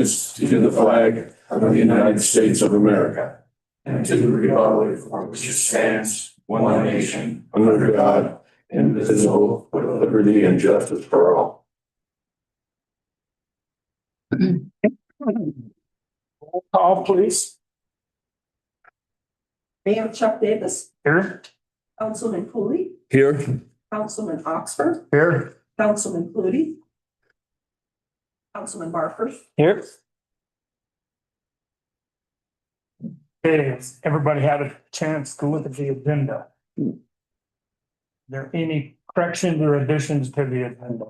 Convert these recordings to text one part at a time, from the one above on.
allegiance to the flag of the United States of America and to the republic for which it stands, one nation, under God, indivisible, with liberty and justice for all. Roll call, please. Mayor Chuck Davis, Here. Councilman Cooley, Here. Councilman Oxford, Here. Councilman Flutie, Councilman Barker. Here. Okay, has everybody had a chance to look at the agenda? Are there any corrections or additions to the agenda?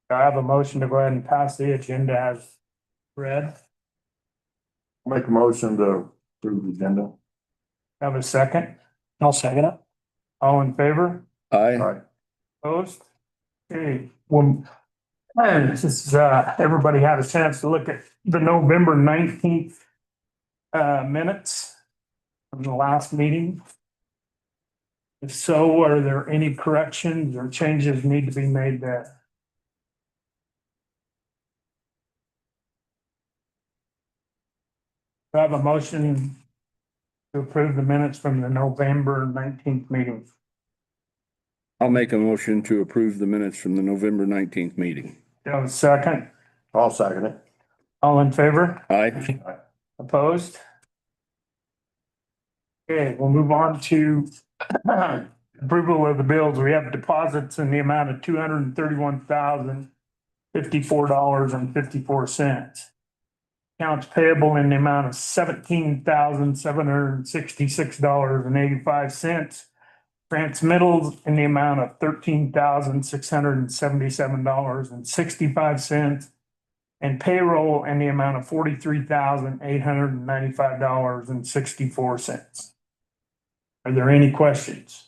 Do I have a motion to go ahead and pass the agenda as read? Make a motion to approve the agenda. Have a second? I'll second it. All in favor? Aye. Opposed? Okay, well, this is, everybody had a chance to look at the November 19th minutes from the last meeting. If so, are there any corrections or changes need to be made there? Do I have a motion to approve the minutes from the November 19th meeting? I'll make a motion to approve the minutes from the November 19th meeting. Do I have a second? I'll second it. All in favor? Aye. Opposed? Okay, we'll move on to approval of the bills. We have deposits in the amount of $231,054.54. Accounts payable in the amount of $17,766.85. Transmittals in the amount of $13,677.65. And payroll in the amount of $43,895.64. Are there any questions?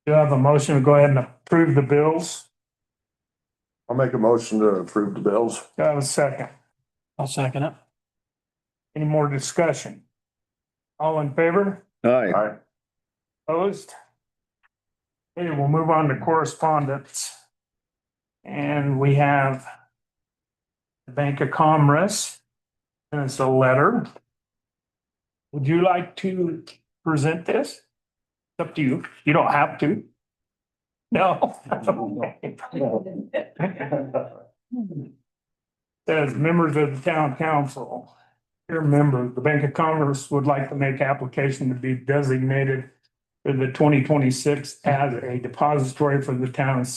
Do I have a motion to go ahead and approve the bills? I'll make a motion to approve the bills. Do I have a second? I'll second it. Any more discussion? All in favor? Aye. Aye. Opposed? Okay, we'll move on to correspondence. And we have the Bank of Commerce, and it's a letter. Would you like to present this? It's up to you. You don't have to. No. Says members of the town council. Dear members, the Bank of Commerce would like to make application to be designated for the 2026 as a depository for the town of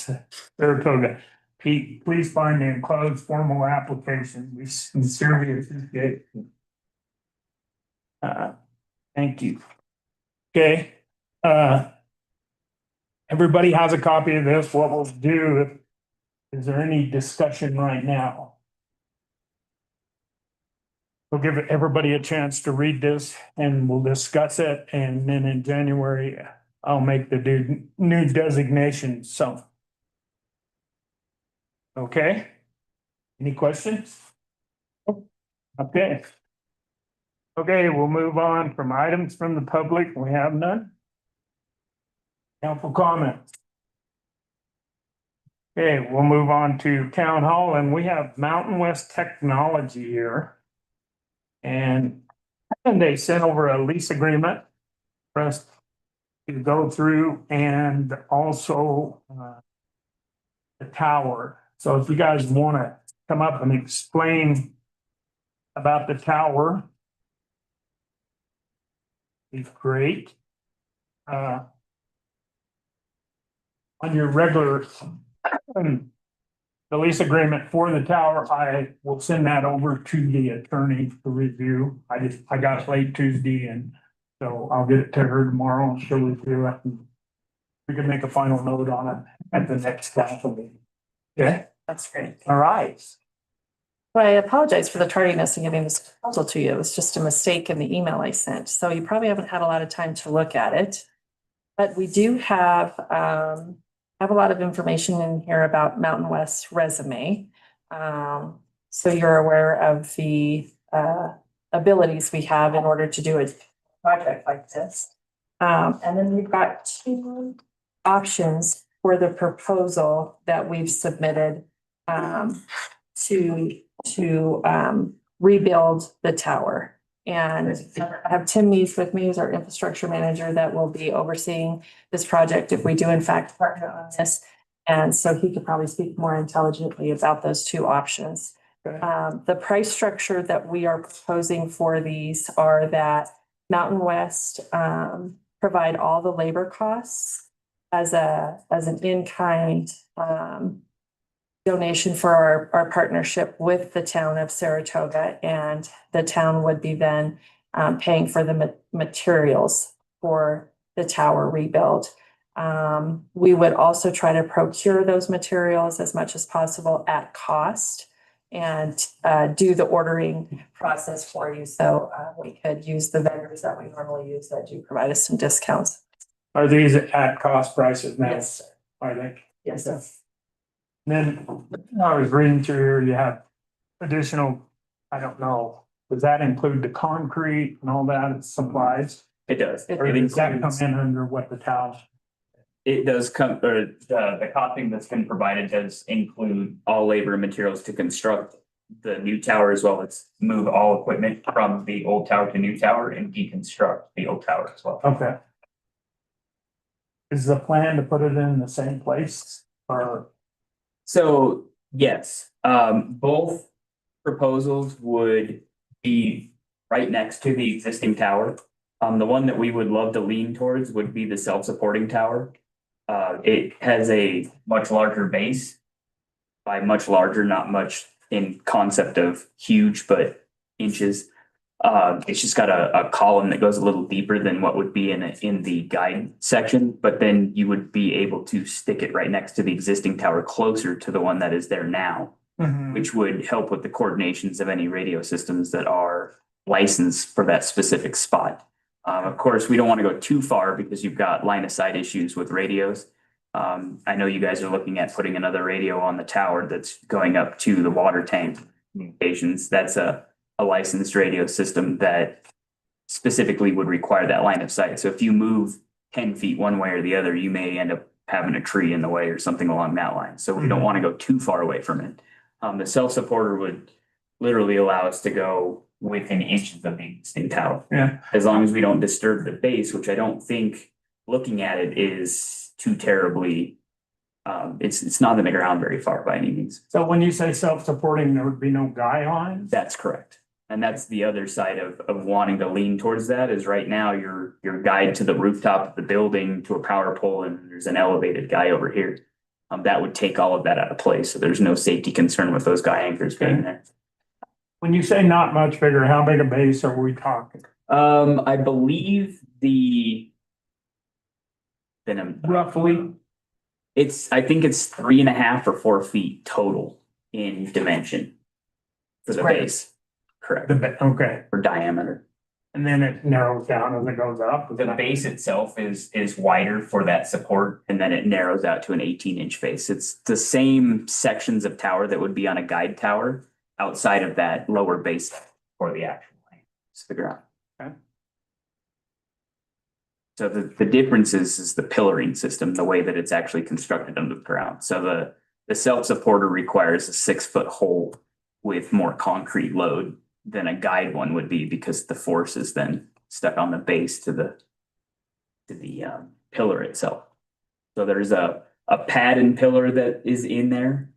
Saratoga. Pete, please find the enclosed formal application. We sincerely appreciate it. Thank you. Okay. Everybody has a copy of this. What we'll do, is there any discussion right now? We'll give everybody a chance to read this and we'll discuss it. And then in January, I'll make the new designation. So. Okay. Any questions? Okay. Okay, we'll move on from items from the public. We have none. Council comments. Okay, we'll move on to town hall and we have Mountain West Technology here. And they sent over a lease agreement for us to go through and also the tower. So if you guys want to come up and explain about the tower, it's great. On your regular the lease agreement for the tower, I will send that over to the attorney to review. I got late Tuesday and so I'll get it to her tomorrow and she'll review it. And we can make a final note on it at the next council meeting. Okay, That's great. all right. Well, I apologize for the tardiness in getting this proposal to you. It was just a mistake in the email I sent. So you probably haven't had a lot of time to look at it. But we do have a lot of information in here about Mountain West's resume. So you're aware of the abilities we have in order to do a project like this. And then we've got two options for the proposal that we've submitted to rebuild the tower. And I have Tim Mees with me, who's our infrastructure manager, that will be overseeing this project if we do in fact partner on this. And so he could probably speak more intelligently about those two options. Okay. The price structure that we are proposing for these are that Mountain West provide all the labor costs as an in-kind donation for our partnership with the town of Saratoga, and the town would be then paying for the materials for the tower rebuild. We would also try to procure those materials as much as possible at cost and do the ordering process for you. So we could use the vendors that we normally use that do provide us some discounts. Are these at cost prices now? Yes, sir. Are they? Yes, sir. Then I was reading through here, you have additional, I don't know, does that include the concrete and all that supplies? It does. Or does that come in under what the town? It does come, or the costing that's been provided does include all labor and materials to construct the new tower, as well as move all equipment from the old tower to new tower and deconstruct the old tower as well. Okay. Is the plan to put it in the same place or? So, yes, both proposals would be right next to the existing tower. The one that we would love to lean towards would be the self-supporting tower. It has a much larger base. By much larger, not much in concept of huge, but inches. It's just got a column that goes a little deeper than what would be in the guide section, but then you would be able to stick it right next to the existing tower, closer to the one that is there now, which would help with the coordinations of any radio systems that are licensed for that specific spot. Of course, we don't want to go too far because you've got line of sight issues with radios. I know you guys are looking at putting another radio on the tower that's going up to the water tank communications. That's a licensed radio system that specifically would require that line of sight. So if you move 10 feet one way or the other, you may end up having a tree in the way or something along that line. So we don't want to go too far away from it. The self-supporter would literally allow us to go within inches of the existing tower. Yeah. As long as we don't disturb the base, which I don't think looking at it is too terribly, it's not in the ground very far by any means. So when you say self-supporting, there would be no guy lines? That's correct. And that's the other side of wanting to lean towards that is right now your guide to the rooftop of the building to a power pole, and there's an elevated guy over here. That would take all of that out of place. So there's no safety concern with those guy anchors being there. When you say not much bigger, how big a base are we talking? I believe Roughly? I think it's 3.5 or 4 feet total in dimension for the Square. base. Correct. Okay, For diameter. and then it narrows down as it goes up? The base itself is wider for that support, and then it narrows out to an 18-inch base. It's the same sections of tower that would be on a guide tower outside of that lower base for the actual line to the ground. Okay. So the difference is the pillaring system, the way that it's actually constructed under the ground. So the self-supporter requires a 6-foot hole with more concrete load than a guide one would be, because the force is then stuck on the base to the pillar itself. So there's a pad and pillar that is in there,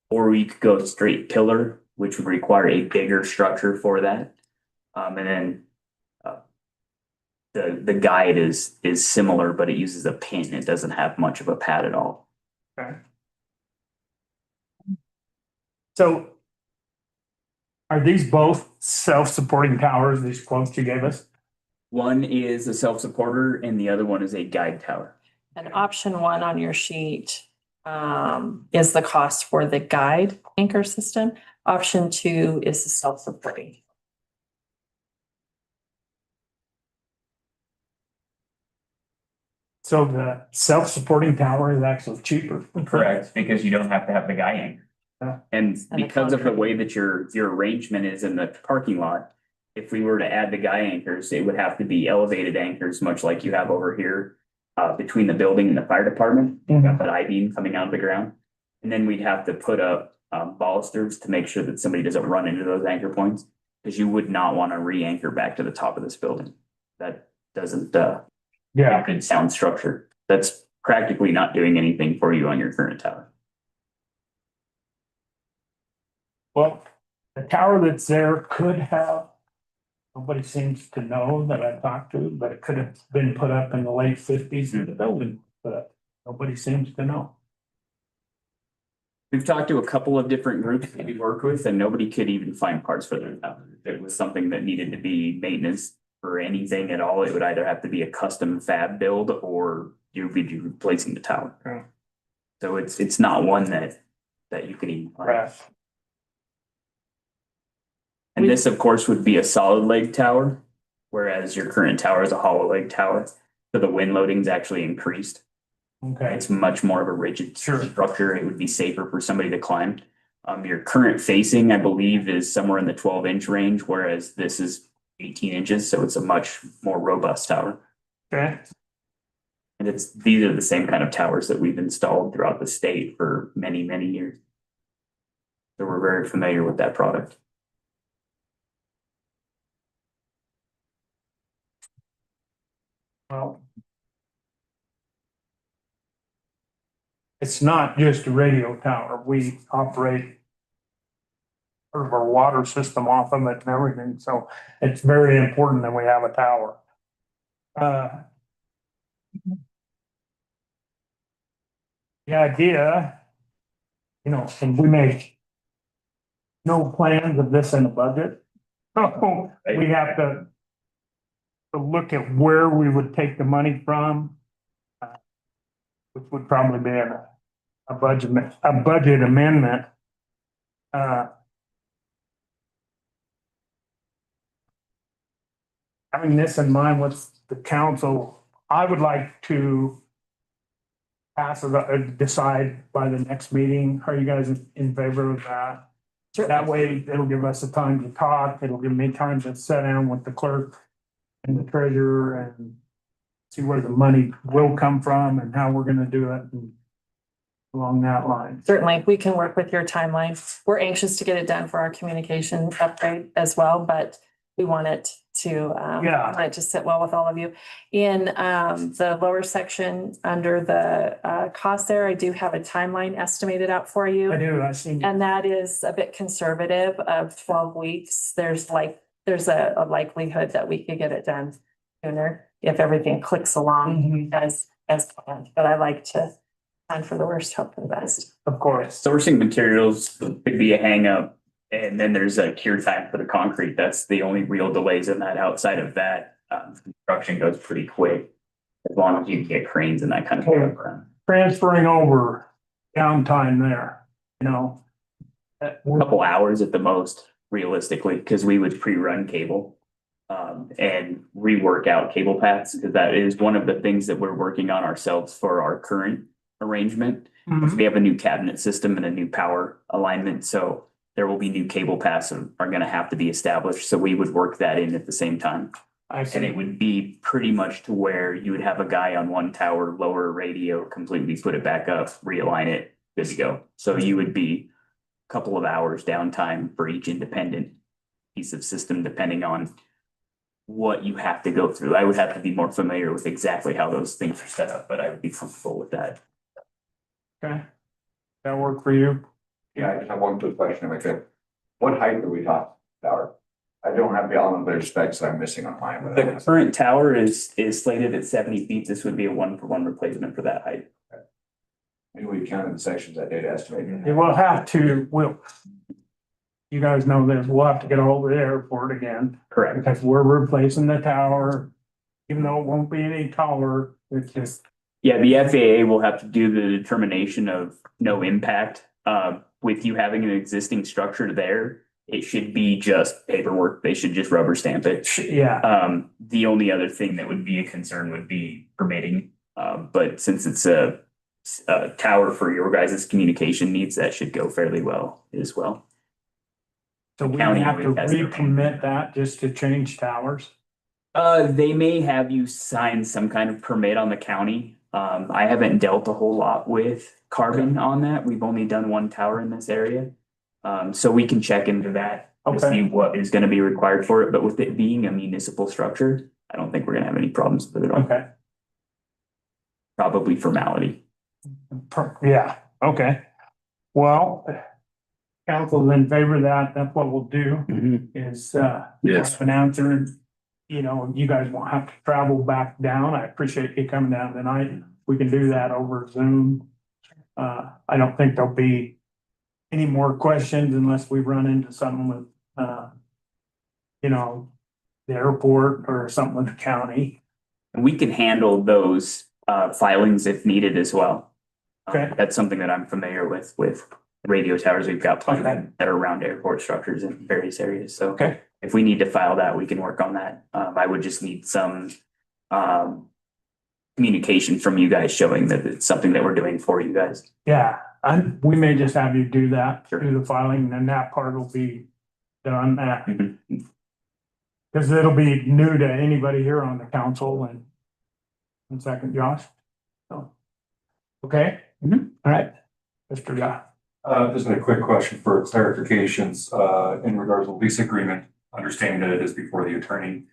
or we could go straight pillar, which would require a bigger structure for that. And then the guide is similar, but it uses a pin. It doesn't have much of a pad at all. Okay. So are these both self-supporting towers, these quotes you gave us? One is a self-supporter and the other one is a guide tower. And option 1 on your sheet is the cost for the guide anchor system. Option 2 is the self-supporting. So the self-supporting tower is actually cheaper. Correct, because you don't have to have the guy anchor. Yeah. And And the because of the concrete. way that your arrangement is in the parking lot, if we were to add the guy anchors, it would have to be elevated anchors, much like you have over here. between the building and the fire department. Mhm. Got that I-beam coming out of the ground. And then we'd have to put up balusters to make sure that somebody doesn't run into those anchor points. Because you would not want to re-anchor back to the top of this building. That doesn't Yeah, have good sound structure. That's practically not doing anything for you on your current tower. well, the tower that's there could have, nobody seems to know that I talked to, but it could have been put up in the late fifties and the building, but nobody seems to know. We've talked to a couple of different groups that we work with and nobody could even find parts for their tower. If it was something that needed to be maintenance for anything at all, it would either have to be a custom fab build or you'd be replacing the tower. Yeah. So it's not one that you could even find. Right. And this, of course, would be a solid leg tower, whereas your current tower is a hollow leg tower. So the wind loading's actually increased. Okay, It's much more of a rigid Sure. structure. It would be safer for somebody to climb. Your current facing, I believe, is somewhere in the 12-inch range, whereas this is 18 inches, so it's a much more robust tower. okay, And these are the same kind of towers that we've installed throughout the state for many, many years. So we're very familiar with that product. well. It's not just a radio tower. We operate sort of our water system off of it and everything, so it's very important that we have a tower. The idea, and we make no plans of this in the budget. So we have to look at where we would take the money from, which would probably be a budget amendment. Having this in mind with the council, I would like to decide by the next meeting. Are you guys in favor of that? That way, it'll give us the time to talk. It'll give me time to sit down with the clerk and the treasurer and see where the money will come from and how we're gonna do it and along that line. Certainly, we can work with your timeline. We're anxious to get it done for our communication upgrade as well, but we want it to, Yeah. want it to sit well with all of you. In, the lower section, under the, cost there, I do have a timeline estimated out for you. I do, I seen. And that is a bit conservative of 12 weeks. There's a likelihood that we could get it done sooner if everything clicks along as planned. But I like to plan for the worst, hope for the best. Of course. Sourcing materials could be a hang up. And then there's a cure time for the concrete. That's the only real delays in that. Outside of that, construction goes pretty quick. As long as you can get cranes and that kind of stuff around. Transferring over downtime there, A couple hours at the most, realistically, because we would pre-run cable. And rework out cable paths, because that is one of the things that we're working on ourselves for our current arrangement. We have a new cabinet system and a new power alignment, so there will be new cable paths that are gonna have to be established, so we would work that in at the same time. I And see. it would be pretty much to where you would have a guy on one tower, lower a radio, completely put it back up, realign it, good to go. So you would be a couple of hours downtime for each independent piece of system, depending on what you have to go through. I would have to be more familiar with exactly how those things are set up, but I would be comfortable with that. Okay. That work for you? Yeah, I just have one quick question, if I could. What height are we talking about? I don't have the element of specs that I'm missing on mine, but. The current tower is slated at 70 feet. This would be a 1-for-1 replacement for that height. Maybe we counted the sections that data estimated. Yeah, we'll have to, you guys know this, we'll have to get over the airport again, Correct. because we're replacing the tower. Even though it won't be any taller, it's just, Yeah, the FAA will have to do the determination of no impact. With you having an existing structure there, it should be just paperwork. They should just rubber stamp it. yeah, The only other thing that would be a concern would be permitting. But since it's a tower for your guys' communication needs, that should go fairly well as well. so we County have to has their- recommit that just to change towers. They may have you sign some kind of permit on the county. I haven't dealt a whole lot with carbon on that. We've only done one tower in this area. So we can check into that to see Okay. what is gonna be required for it, but with it being a municipal structure, I don't think we're gonna have any problems with it at all. Okay, Probably formality. yeah, okay. Well, council's in favor of that. That's what we'll do Mhm. is, Yes. an answer. You know, you guys won't have to travel back down. I appreciate you coming down tonight. We can do that over Zoom. I don't think there'll be any more questions unless we run into something with, you know, the airport or something with the county. And we can handle those filings if needed as well. Okay. That's something that I'm familiar with radio towers. We've got plenty Okay. that are around airport structures in various areas. So Okay. if we need to file that, we can work on that. I would just need some communication from you guys showing that it's something that we're doing for you guys. Yeah, we may just have you do that, Sure. do the filing, and then that part will be done. Mhm. Cause it'll be new to anybody here on the council and. One second, Josh. So. Okay, Mhm. all right, Mr. Guy. Just a quick question for clarifications, in regards to lease agreement, understanding that it is before the attorney.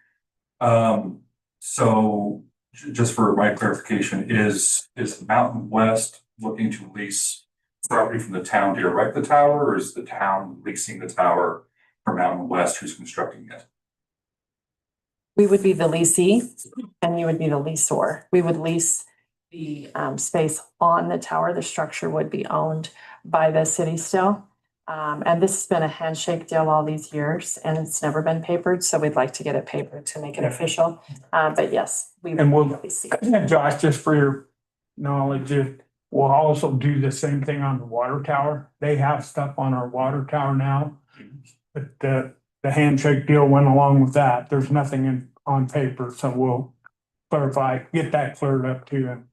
So just for my clarification, is Mountain West looking to lease property from the town to erect the tower, or is the town leasing the tower from Mountain West who's constructing it? We would be the leasee and you would be the leaseor. We would lease the space on the tower. The structure would be owned by the city still. And this has been a handshake deal all these years and it's never been papered. So we'd like to get it papered to make it official. But yes, we. And we'll- would be leasing. And Josh, just for your knowledge, we'll also do the same thing on the water tower. They have stuff on our water tower now. But the handshake deal went along with that. There's nothing on paper, so we'll clarify, get that cleared up too.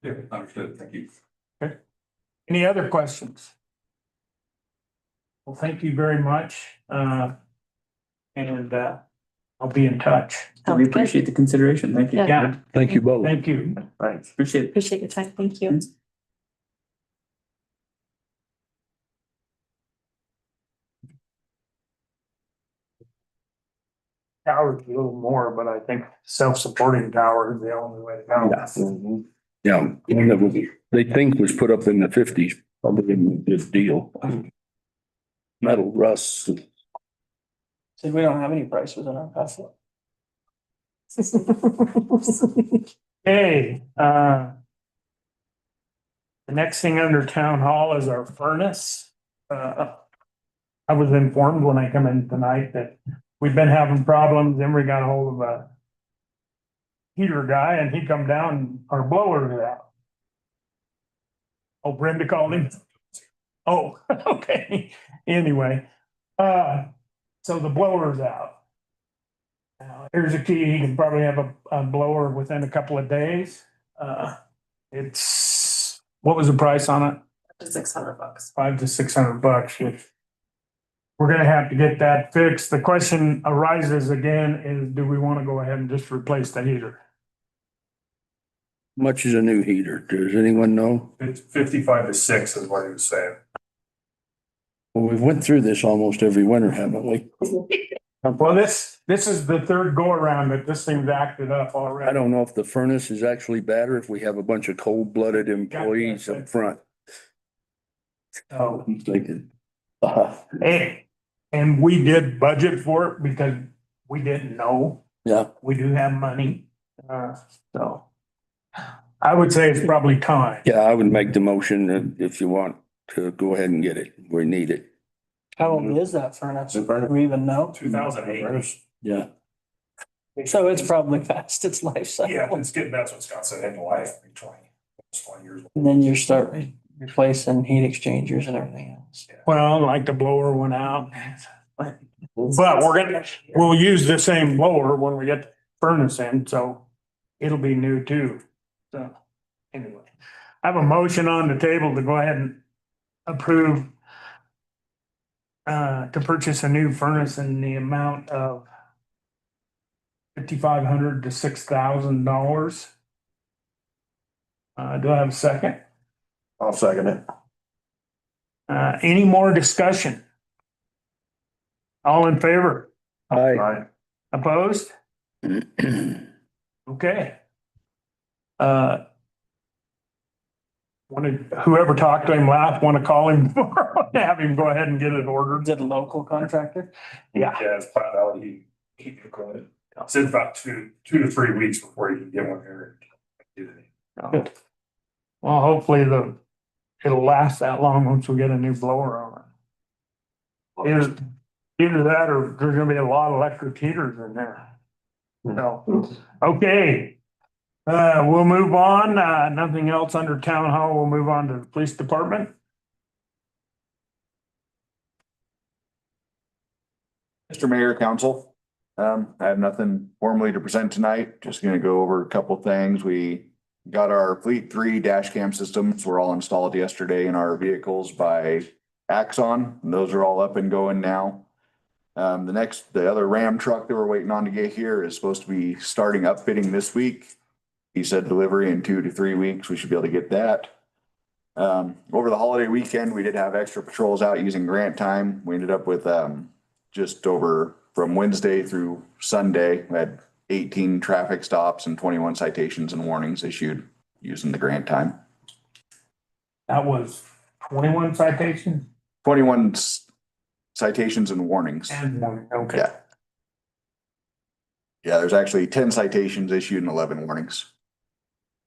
Yeah, understood, thank you. Any other questions? Well, thank you very much. And I'll be in touch. We appreciate the consideration. Thank you. Yeah. Yeah, Thank you both. thank you. Thanks. Appreciate it. Appreciate your time. Thank you. Tower's a little more, but I think self-supporting tower is the only way to go. Yeah, one that was, they think was put up in the 50s, probably a good deal. Metal rust. So we don't have any prices in our packet. Okay, the next thing under town hall is our furnace. I was informed when I come in tonight that we've been having problems, then we got a hold of a heater guy and he come down and our blower is out. Oh, Brenda called him? Oh, okay, anyway, so the blower's out. Here's a key, you can probably have a blower within a couple of days. It's, what was the price on it? $600. $500 to $600. We're gonna have to get that fixed. The question arises again is, do we wanna go ahead and just replace the heater? Much is a new heater. Does anyone know? It's 55 to 6 is what he was saying. Well, we've went through this almost every winter, haven't we? Well, this is the third go around that this thing's acted up I already. don't know if the furnace is actually bad or if we have a bunch of cold-blooded employees up front. Oh, I'm thinking. hey, and we did budget for it because we didn't know. Yeah, We do have money, so. I would say it's probably time. yeah, I would make the motion if you want to go ahead and get it. We need it. How old is that furnace? The Do furnace- we even know? 2008. Yeah. So it's probably past its life cycle. Yeah, it's getting, that's what Scott said, end of life, 20 years. And then you start replacing heat exchangers and everything else. Well, like the blower went out. But we'll use the same blower when we get the furnace in, so it'll be new too. So, anyway, I have a motion on the table to go ahead and approve to purchase a new furnace in the amount of $5,500 to $6,000. Do I have a second? I'll second it. Any more discussion? All in favor? Aye. Aye. Opposed? Okay. Whoever talked to him last, want to call him, have him go ahead and get it ordered. Is it a local contractor? Yeah. Yeah, it's Platte Valley. Said about two to 3 weeks before you can get one here. Well, hopefully it'll last that long once we get a new blower on it. Either that or there's gonna be a lot of electric heaters in there. So, okay. We'll move on. Nothing else under town hall. We'll move on to the police department. Mr. Mayor, Council, I have nothing formally to present tonight. Just gonna go over a couple things. We got our Fleet 3 dash cam systems were all installed yesterday in our vehicles by Axon. And those are all up and going now. The other Ram truck that we're waiting on to get here is supposed to be starting upfitting this week. He said delivery in 2 to 3 weeks. We should be able to get that. Over the holiday weekend, we did have extra patrols out using grant time. We ended up with, just over from Wednesday through Sunday, we had 18 traffic stops and 21 citations and warnings issued using the grant time. That was 21 citations 21 citations and warnings. and one, okay. Yeah. Yeah, there's actually 10 citations issued and 11 warnings.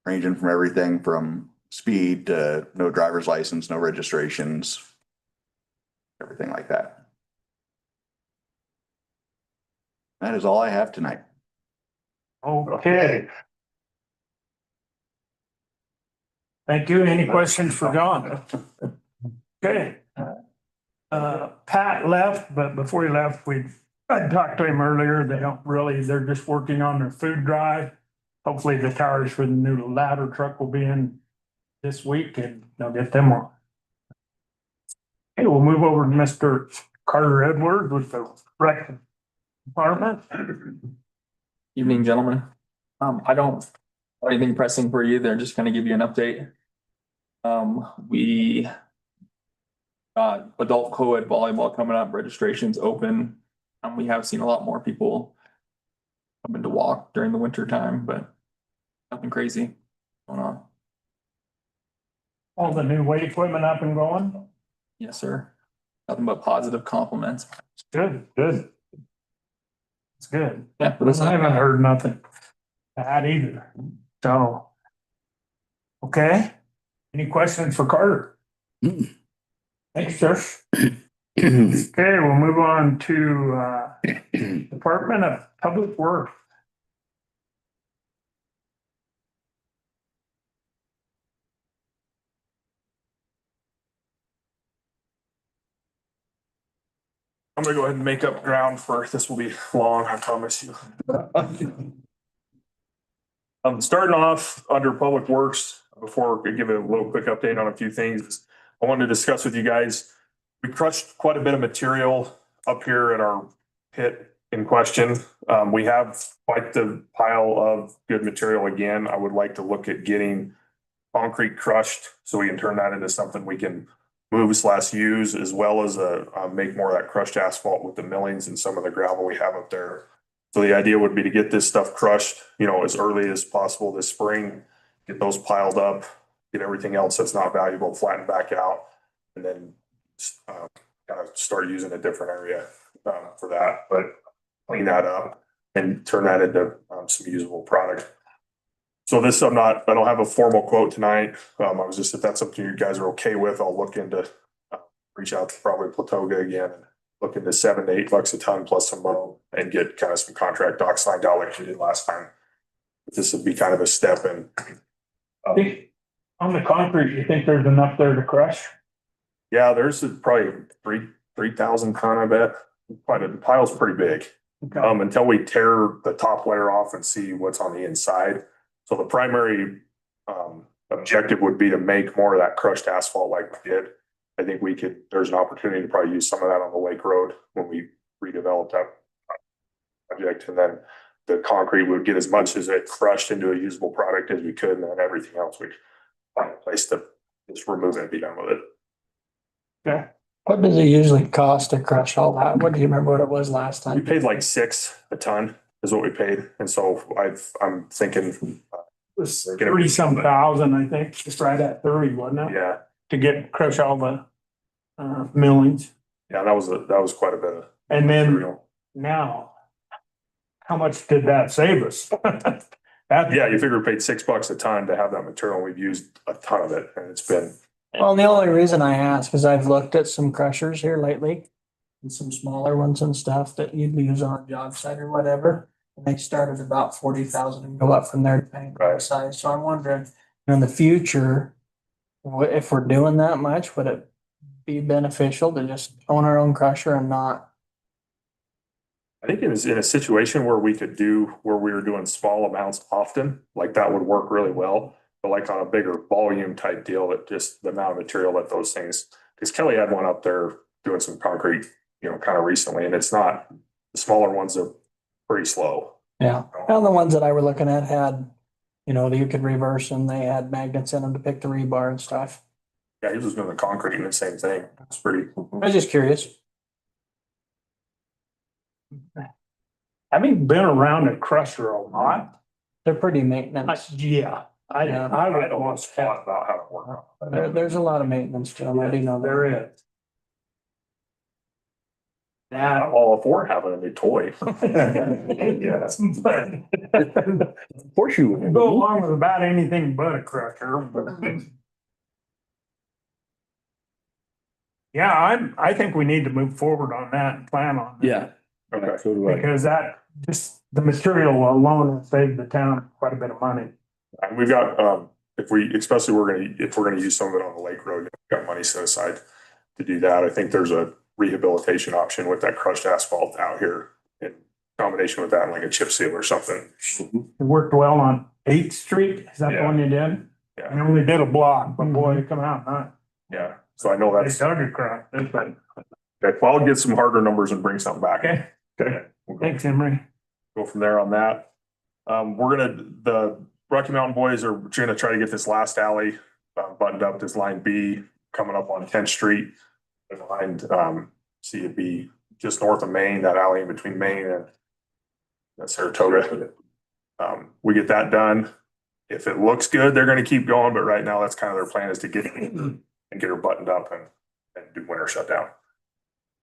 Ranging from everything from speed to no driver's license, no registrations, everything like that. That is all I have tonight. Okay. Thank you. Any questions for John? Okay. Pat left, but before he left, I talked to him earlier. They're just working on their food drive. Hopefully the tires for the new ladder truck will be in this week and they'll get them on. Okay, we'll move over to Mr. Carter Edwards with the rec department. Evening, gentlemen. I don't have anything pressing for you. They're just gonna give you an update. We got adult co-ed volleyball coming up, registration's open. We have seen a lot more people coming to walk during the winter time, but nothing crazy going on. All the new weight equipment up and going. Yes, sir. Nothing but positive compliments. Good, good. It's good. Yeah. I haven't heard nothing bad either. So. Okay. Any questions for Carter? Thanks, sir. Okay, we'll move on to Department of Public Works. I'm gonna go ahead and make up ground for this. Will be long, I promise you. Starting off under Public Works, before I give a little quick update on a few things, I wanted to discuss with you guys. We crushed quite a bit of material up here at our pit in question. We have quite the pile of good material again. I would like to look at getting concrete crushed so we can turn that into something we can move/use, as well as make more of that crushed asphalt with the millings and some of the gravel we have up there. So the idea would be to get this stuff crushed, as early as possible this spring, get those piled up, get everything else that's not valuable flattened back out, and then kind of start using a different area for that, but clean that up and turn that into some usable product. So this, I don't have a formal quote tonight. I was just, if that's something you guys are okay with, I'll look into, reach out to probably Saratoga again and look into $7 to $8 a ton plus some mow and get kind of some contract docs signed out like we did last time. This would be kind of a step in. I think on the concrete, you think there's enough there to crush? Yeah, there's probably 3,000 ton, I bet. The pile's pretty big. Okay. Until we tear the top layer off and see what's on the inside. So the primary objective would be to make more of that crushed asphalt like we did. I think there's an opportunity to probably use some of that on the Lake Road when we redevelop that project. And then the concrete would get as much as it crushed into a usable product as we could, and then everything else we find a place to just remove it and be done with it. Okay. What does it usually cost to crush all that? What do you remember what it was last We time? paid like $6 a ton is what we paid, and so I'm thinking, It was 30-some thousand, I think, just right at 30, wasn't it? yeah, To get, crush all the millings. yeah, that was quite a bit of And then material. now, how much did that save us? That, Yeah, you figure we paid $6 a ton to have that material, and we've used a ton of it, and it's been, Well, the only reason I ask is I've looked at some crushers here lately. And some smaller ones and stuff that you'd use on a job site or whatever. And they start at about 40,000 and go up from there depending on the size. So I'm wondering, in the future, if we're doing that much, would it be beneficial to just own our own crusher and not? I think in a situation where we were doing small amounts often, like that would work really well. But like on a bigger volume type deal, that just the amount of material that those things, because Kelly had one up there doing some concrete, kind of recently, and it's not, the smaller ones are pretty slow. Yeah, well, the ones that I were looking at had, that you could reverse and they had magnets in them to pick the rebar and stuff. Yeah, he was just doing the concrete and the same thing. It's pretty. I was just curious. having been around a crusher a lot, They're pretty maintenance. yeah, I would almost have, thought about how to work on it. There's a lot of maintenance to them. I do know that. there is. That, I'm all for having a new toy. yes, but Of course you would. go along with about anything but a crusher, but. Yeah, I think we need to move forward on that and plan on that. Yeah. Okay. So do I. Because that, just the material alone will save the town quite a bit of money. And we've got, especially if we're gonna use some of it on the lake road, we've got money set aside to do that. I think there's a rehabilitation option with that crushed asphalt out here in combination with that, like a chip seal or something. It worked well on 8th Street. Is that the Yeah. one you did? Yeah. I only did a block, but boy, it come out nice. Yeah, so I know They that's, dug across. That's right. okay, well, I'll get some harder numbers and bring something back. Okay, Okay. We'll thanks, Emery. go from there on that. The Rocky Mountain Boys are gonna try to get this last alley buttoned up, this line B coming up on 10th Street. Behind, see it'd be just north of Maine, that alley in between Maine and Saratoga. We get that done. If it looks good, they're gonna keep going, but right now that's kind of their plan, is to get and get her buttoned up and do winter shutdown.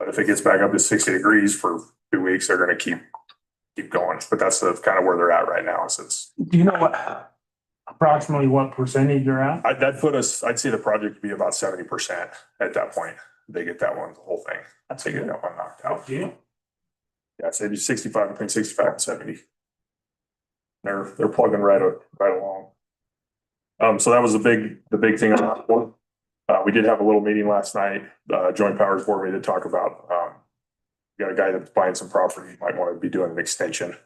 But if it gets back up to 60 degrees for 2 weeks, they're gonna keep going. But that's the kind of where they're at right now, since Do you know approximately what percentage you're at? I'd say the project would be about 70% at that point. They get that one, the whole thing. I'd say get that one knocked out. Yeah. Yeah, I'd say it'd be 65, between 65 and 70. They're plugging right along. So that was the big thing on that one. We did have a little meeting last night, Joint Powers Board. We did talk about, we got a guy that's buying some property, might want to be doing an extension.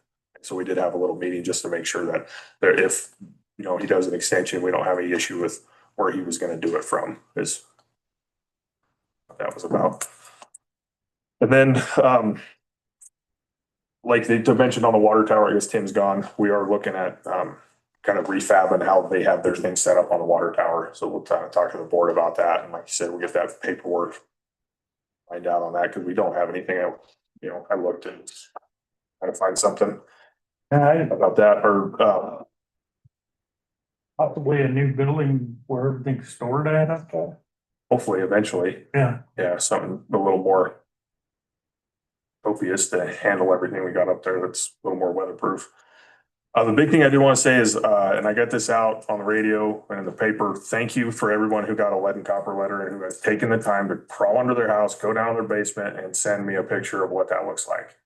So we did have a little meeting just to make sure that if, he does an extension, we don't have any issue with where he was going to do it from, is what that was about. And then, like they mentioned on the water tower, I guess Tim's gone. We are looking at kind of refabbing how they have their things set up on the water tower. So we'll kind of talk to the board about that. And like you said, we'll get that paperwork, find out on that, because we don't have anything. I looked and trying to find something about that, or Possibly a new building where everything's stored at. hopefully eventually. Yeah. Yeah, something a little more copious to handle everything we got up there that's a little more weatherproof. The big thing I do want to say is, and I got this out on the radio and in the paper, thank you for everyone who got a lead and copper letter and who has taken the time to crawl under their house, go down to their basement and send me a picture of what that looks like.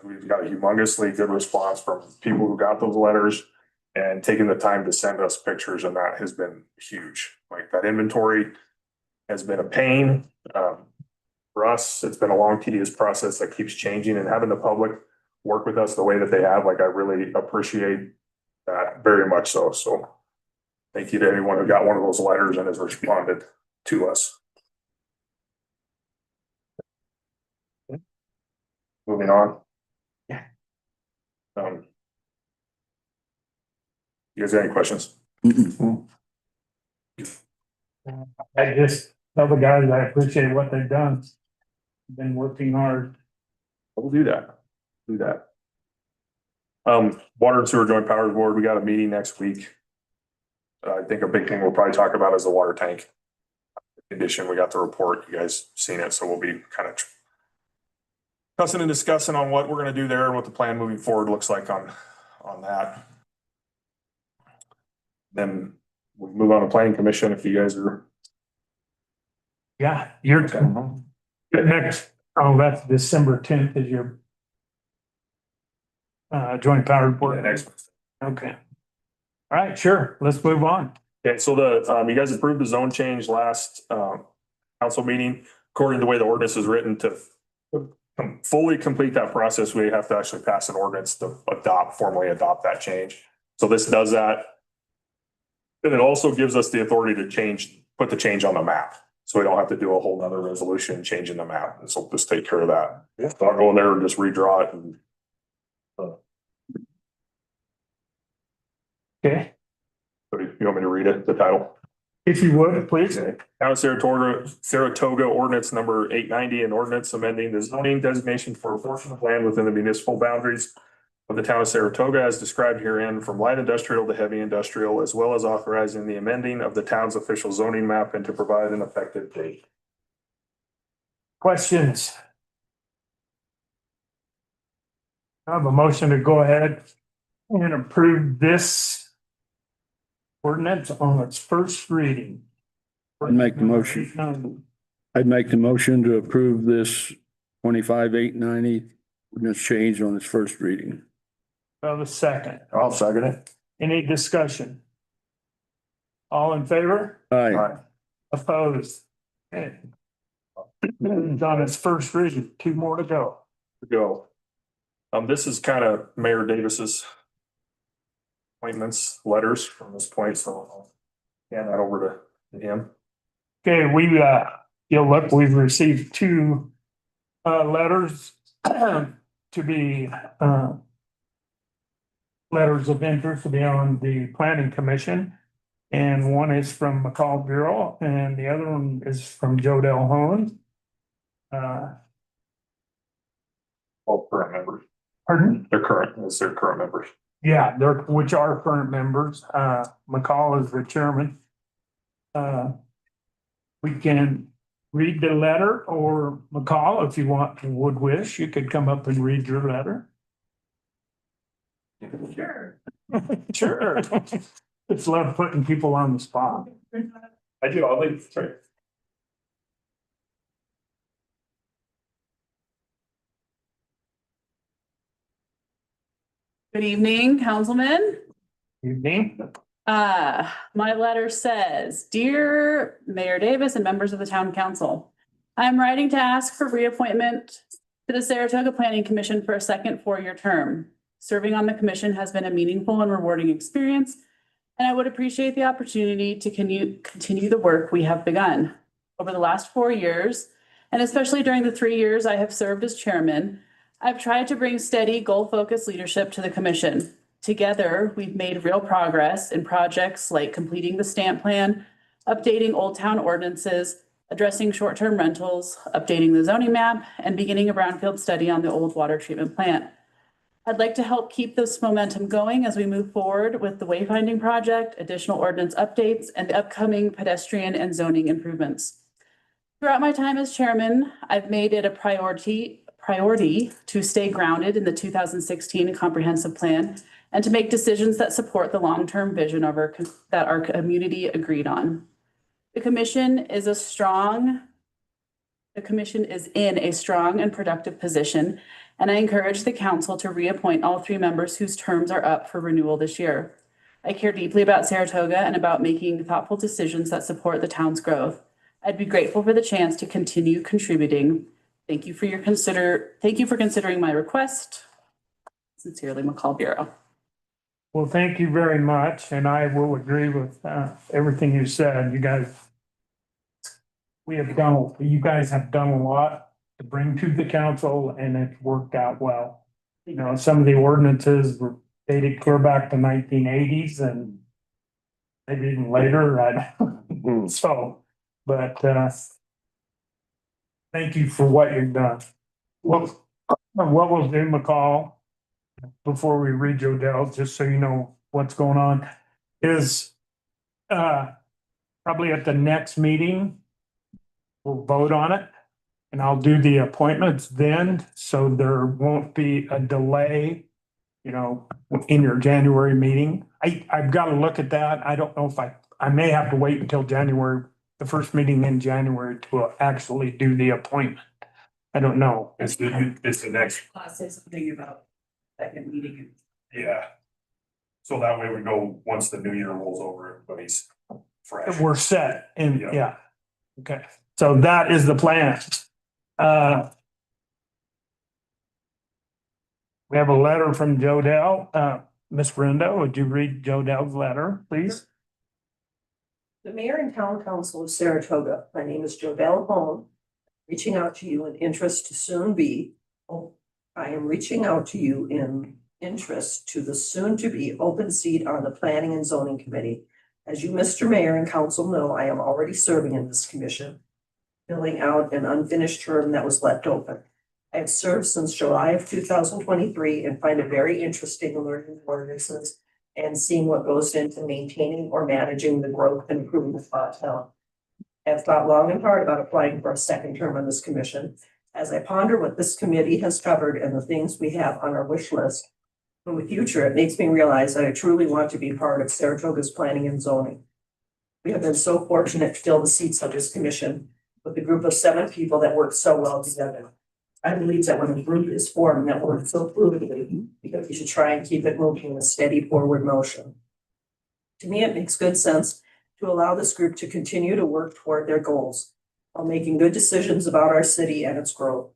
We've got a humongously good response from people who got those letters and taking the time to send us pictures, and that has been huge. Like, that inventory has been a pain. For us, it's been a long, tedious process that keeps changing, and having the public work with us the way that they have, like, I really appreciate that very much so. So thank you to everyone who got one of those letters and has responded to us. Moving on. You guys got any questions? I just tell the guys I appreciate what they've done. Been working hard. We'll do that. Do that. Water and Sewer Joint Powers Board, we got a meeting next week. I think a big thing we'll probably talk about is the water tank condition. We got the report. You guys seen it, so we'll be kind of discussing and discussing on what we're gonna do there and what the plan moving forward looks like on that. Then we move on to planning commission if you guys are. Yeah, you're next, oh, that's December 10th is your joint powers board. Next. Okay. All right, sure. Let's move on. Okay, so you guys approved the zone change last, council meeting. According to the way the ordinance is written, to fully complete that process, we have to actually pass an ordinance to formally adopt that change. So this does that. And it also gives us the authority to put the change on the map. So we don't have to do a whole nother resolution changing the map. And so just take care of that. So I'll go in there and just redraw it and. Okay, You want me to read it, the title? if you would, please. Town of Saratoga ordinance number 890, an ordinance amending the zoning designation for a portion of land within the municipal boundaries of the town of Saratoga as described herein from light industrial to heavy industrial, as well as authorizing the amending of the town's official zoning map and to provide an effective date. Questions? I have a motion to go ahead and approve this ordinance on its first reading. I'd make the motion. I'd make the motion to approve this 25-890 ordinance change on its first reading. Of a second. I'll second it. Any discussion? All in favor? Aye. Opposed? Okay. It's on its first reading, 2 more to go. This is kind of Mayor Davis's appointments, letters from this point, so I'll hand that over to him. Okay, we've received 2 letters to be letters of interest to be on the planning commission. And one is from McCall Bureau and the other one is from Joe Del Hohen. All current members. Pardon? They're current members. Yeah, which are current members. McCall is the chairman. We can read the letter, or McCall, if you would wish, you could come up and read your letter. Sure. Sure. It's love putting people on the spot. I do, I'll leave. Sorry. Good evening, councilman. Evening. My letter says, Dear Mayor Davis and members of the town council, I'm writing to ask for reappointment to the Saratoga Planning Commission for a second 4-year term. Serving on the commission has been a meaningful and rewarding experience, and I would appreciate the opportunity to continue the work we have begun. Over the last 4 years, and especially during the 3 years I have served as chairman, I've tried to bring steady, goal-focused leadership to the commission. Together, we've made real progress in projects like completing the stamp plan, updating Old Town ordinances, addressing short-term rentals, updating the zoning map, and beginning a brownfield study on the old water treatment plant. I'd like to help keep this momentum going as we move forward with the wayfinding project, additional ordinance updates, and the upcoming pedestrian and zoning improvements. Throughout my time as chairman, I've made it a priority to stay grounded in the 2016 comprehensive plan and to make decisions that support the long-term vision of that our community agreed on. The commission is in a strong and productive position, and I encourage the council to reappoint all 3 members whose terms are up for renewal this year. I care deeply about Saratoga and about making thoughtful decisions that support the town's growth. I'd be grateful for the chance to continue contributing. Thank you for considering my request. Sincerely, McCall Bureau. Well, thank you very much, and I will agree with everything you said. You guys have done a lot to bring to the council, and it's worked out well. You know, some of the ordinances dated clear back to 1980s and maybe even later, so, but, thank you for what you've done. What we'll do, McCall, before we read Jodell, just so you know what's going on, is, probably at the next meeting, we'll vote on it. And I'll do the appointments then, so there won't be a delay, in your January meeting. I've got to look at that. I don't know if I may have to wait until January, the first meeting in January to actually do the appointment. I don't know. It's the next, I'll say something about second meeting. yeah. So that way we know, once the new year rolls over, everybody's fresh. We're set and, Yeah. yeah. Okay, so that is the plan. We have a letter from Jodell. Miss Brenda, would you read Jodell's letter, please? The mayor and town council of Saratoga, my name is Jodell Hone, reaching out to you in interest to soon be, I am reaching out to you in interest to the soon to be open seat on the planning and zoning committee. As you, Mr. Mayor and council know, I am already serving in this commission, filling out an unfinished term that was left open. I have served since July of 2023 and find it very interesting learning ordinances and seeing what goes into maintaining or managing the growth and improvement of our town. I have thought long and hard about applying for a second term on this commission. As I ponder what this committee has covered and the things we have on our wish list for the future, it makes me realize that I truly want to be part of Saratoga's planning and zoning. We have been so fortunate to fill the seats on this commission with a group of 7 people that work so well together. I believe that when a group is formed that works so fluidly, because we should try and keep it moving in a steady forward motion. To me, it makes good sense to allow this group to continue to work toward their goals while making good decisions about our city and its growth.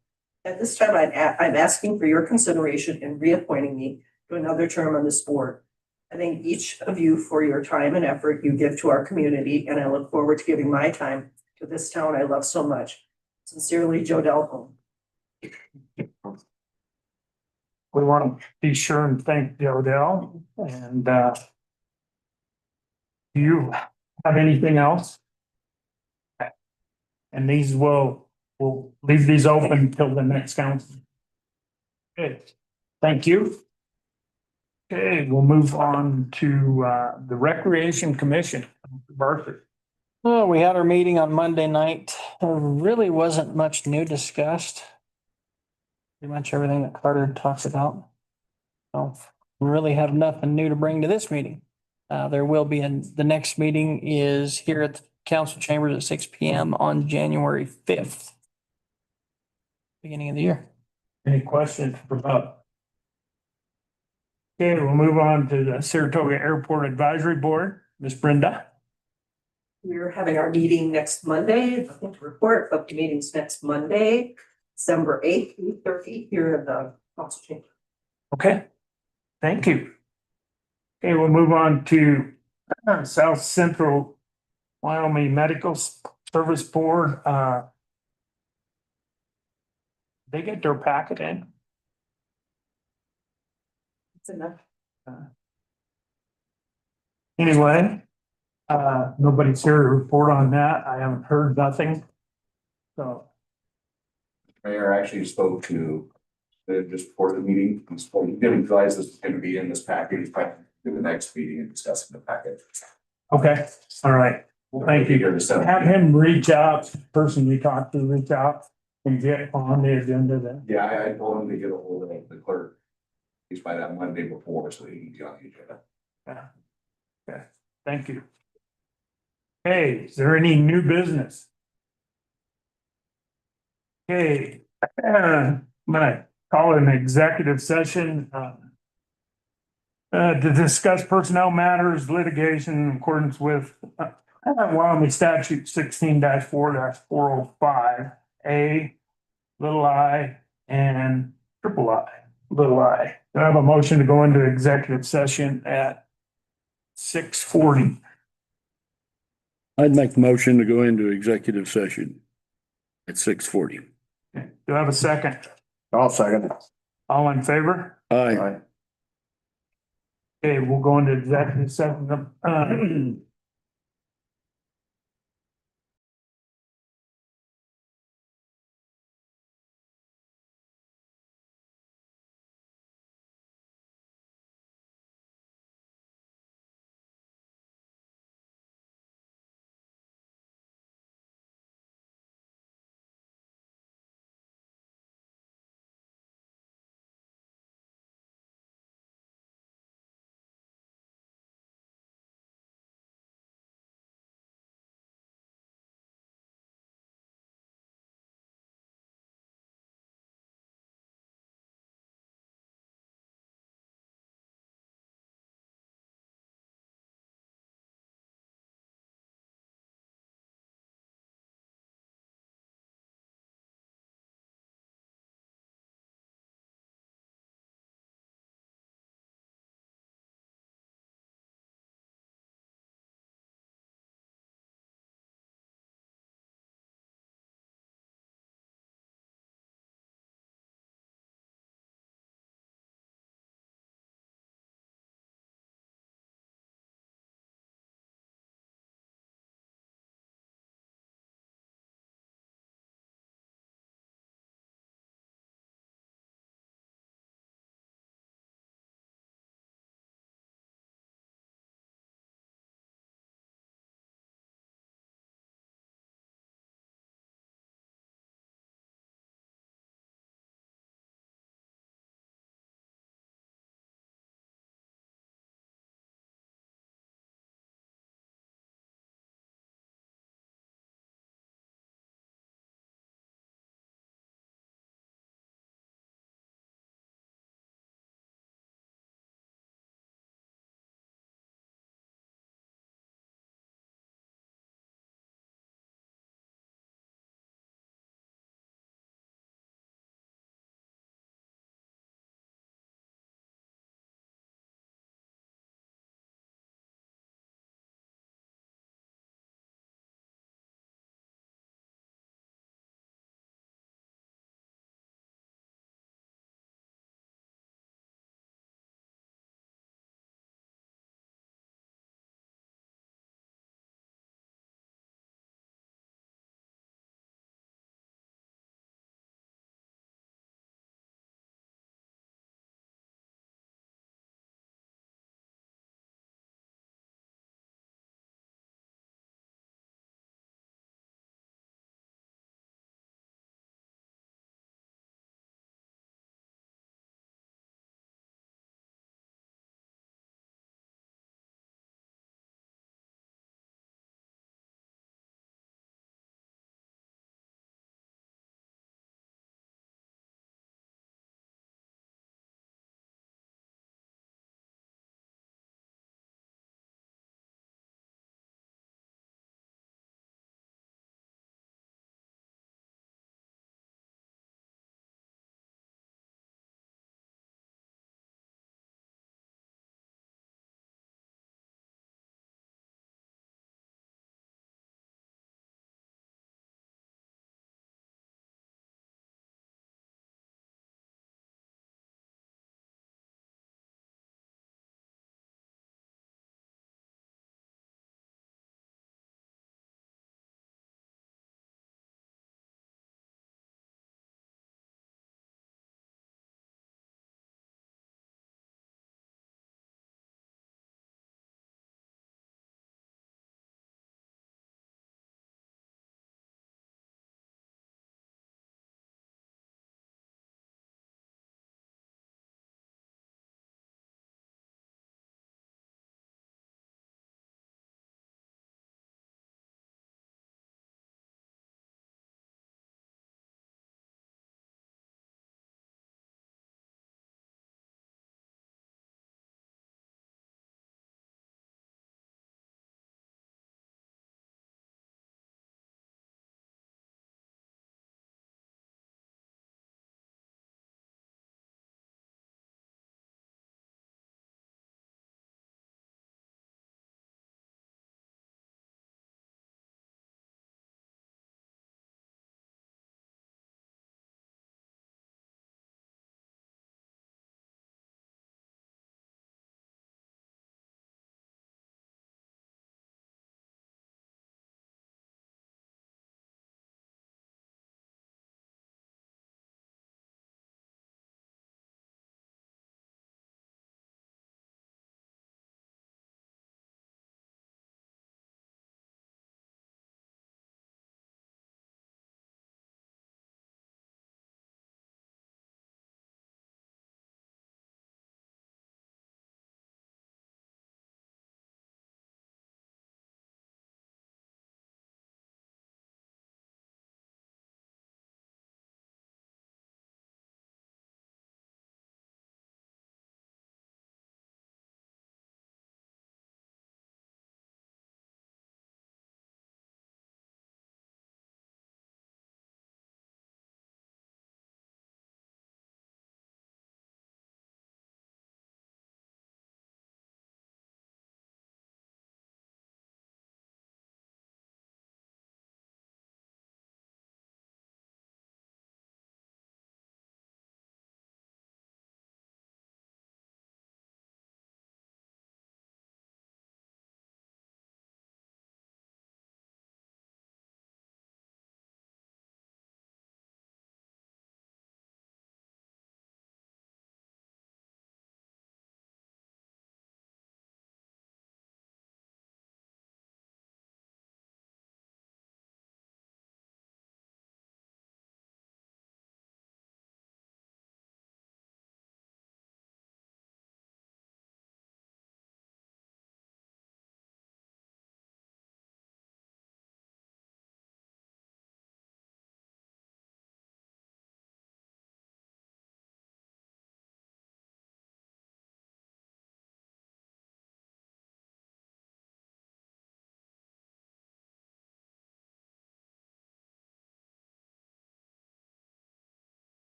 At this time, I'm asking for your consideration in reappointing me to another term on this board. I thank each of you for your time and effort you give to our community, and I look forward to giving my time to this town I love so much. Sincerely, Jodell Hone. We want to be sure and thank Jodell and, do you have anything else? And we'll leave these open until the next council. Okay, thank you. Okay, we'll move on to, the Recreation Commission, Barker. Well, we had our meeting on Monday night. There really wasn't much new discussed. Pretty much everything that Carter talks about. So we really have nothing new to bring to this meeting. There will be, the next meeting is here at the council chambers at 6 p.m. on January 5th. Beginning of the year. Any questions for Bob? Okay, we'll move on to the Saratoga Airport Advisory Board, Miss Brenda. We're having our meeting next Monday, nothing to report, but the meeting's next Monday, December 8th, 8:30 here in the council chamber. Okay, thank you. Okay, we'll move on to South Central Wyoming Medical Service Board. They get their packet in. It's enough. Anyway, nobody's here to report on that. I haven't heard nothing. So, Mayor actually spoke to just before the meeting, he didn't realize this was going to be in this package. He's probably in the next meeting and discussing the package. okay, all right. Well, thank you. Have him reach out, person you talked to, reach out and get on the agenda then. Yeah, I told him to get a hold of the clerk. He's by that Monday before, so he can get on the agenda. Yeah. Okay, thank you. Hey, is there any new business? Okay, I'm gonna call it an executive session, to discuss personnel matters, litigation in accordance with, Wyoming statute 16-4-405, A, little I, and triple I, little I. Do I have a motion to go into executive session at 6:40? I'd make the motion to go into executive session at 6:40. Do I have a second? I'll second it. All in favor? Aye. Okay, we'll go into executive session.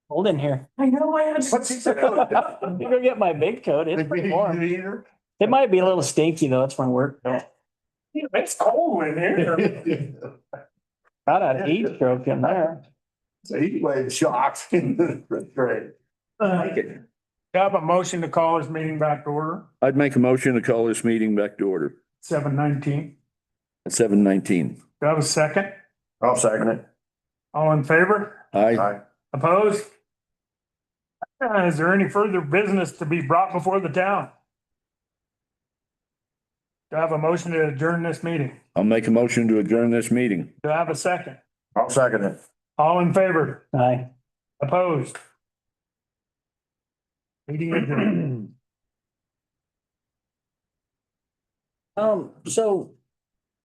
Cold in here. I know I had. I'm gonna get my big coat. It's pretty warm. It might be a little stinky though. It's from work. It's cold in here. Got a heat stroke in there. It's a heat wave shock. Great. Have a motion to call this meeting back to order, I'd make a motion to call this meeting back to order 7:19. at 7:19. Do I have a second? I'll second it. All in favor? Aye. Aye. Opposed? Is there any further business to be brought before the town? Do I have a motion to adjourn this meeting? I'll make a motion to adjourn this meeting. Do I have a second? I'll second it. All in favor? Aye. Opposed? Meeting adjourned. So